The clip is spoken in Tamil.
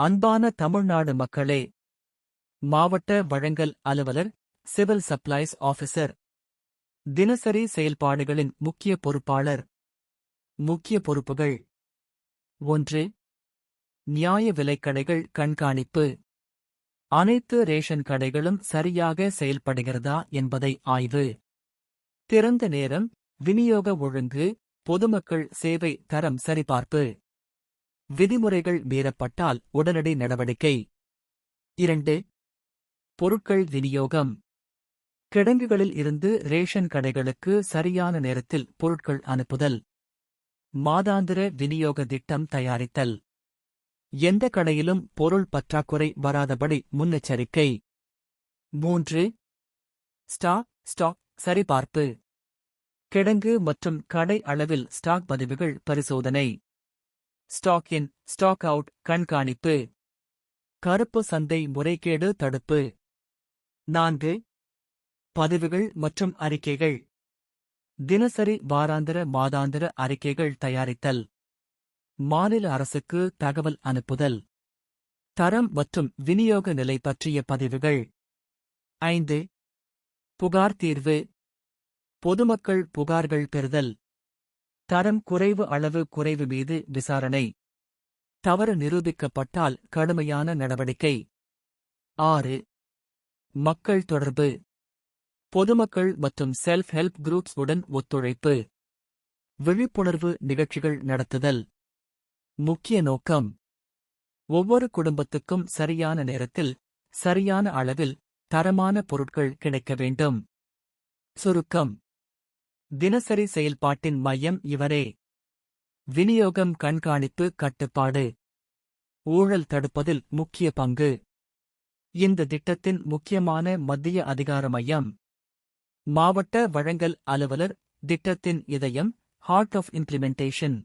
அன்பான தமிழ்நாடு மக்களே, மாவட்ட வழங்கல் அலுவலர், சிவில் சப்ளைஸ் ஆபிசர், தினசரி செயல்பாடுகளின் முக்கிய பொறுப்பாளர். முக்கிய பொறுப்புகள்: 1. நியாய விலைக்கடைகள் கண்காணிப்பு. அனைத்து ரேஷன் கடைகளும் சரியாக செயல்படுகிறதா என்பதை ஆய்வு. திறந்த நேரம், விநியோக ஒழுங்கு, பொதுமக்கள் சேவை தரம் சரிபார்ப்பு. விதிமுறைகள் மீறப்பட்டால் உடனடி நடவடிக்கை. 2. பொருட்கள் விநியோகம். கிடங்குகளில் இருந்து ரேஷன் கடைகளுக்கு சரியான நேரத்தில் பொருட்கள் அனுப்புதல். மாதாந்திர விநியோக திட்டம் தயாரித்தல். எந்த கடையிலும் பொருள் பற்றாக்குறை வராதபடி முன்னெச்சரிக்கை. 3. ஸ்டாக் சரிபார்ப்பு. கிடங்கு மற்றும் கடை அளவில் ஸ்டாக் பதிவுகள் பரிசோதனை. ஸ்டாக் இன், ஸ்டாக் அவுட் கண்காணிப்பு. கருப்பு சந்தை முறைகேடு தடுப்பு. 4. பதிவுகள் மற்றும் அறிக்கைகள். தினசரி வாராந்திர மாதாந்திர அறிக்கைகள் தயாரித்தல். மாநில அரசுக்கு தகவல் அனுப்புதல். தரம் மற்றும் விநியோக நிலை பற்றிய பதிவுகள். 5. புகார் தீர்வு. பொதுமக்கள் புகார்கள் பெறுதல். தரம் குறைவு அளவு குறைவு மீது விசாரணை. தவறு நிரூபிக்கப்பட்டால் கடுமையான நடவடிக்கை. 6. மக்கள் தொடர்பு. பொதுமக்கள் மற்றும் செல்ஃப் ஹெல்ப் குரூப்ஸ் உடன் ஒத்துழைப்பு. விழிப்புணர்வு நிகழ்ச்சிகள் நடத்துதல். முக்கிய நோக்கம்: ஒவ்வொரு குடும்பத்துக்கும் சரியான நேரத்தில், சரியான அளவில், தரமான பொருட்கள் கிடைக்க வேண்டும். சுருக்கம்: தினசரி செயல்பாட்டின் மையம் இவரே. விநியோகம் கண்காணிப்பு கட்டுப்பாடு. ஊழல் தடுப்பதில் முக்கிய பங்கு. இந்த திட்டத்தின் முக்கியமான மத்திய அதிகார மையம். மாவட்ட வழங்கல் அலுவலர், திட்டத்தின் இதயம், ஹார்ட் ஆஃப் இம்ப்ளிமெண்டேஷன்.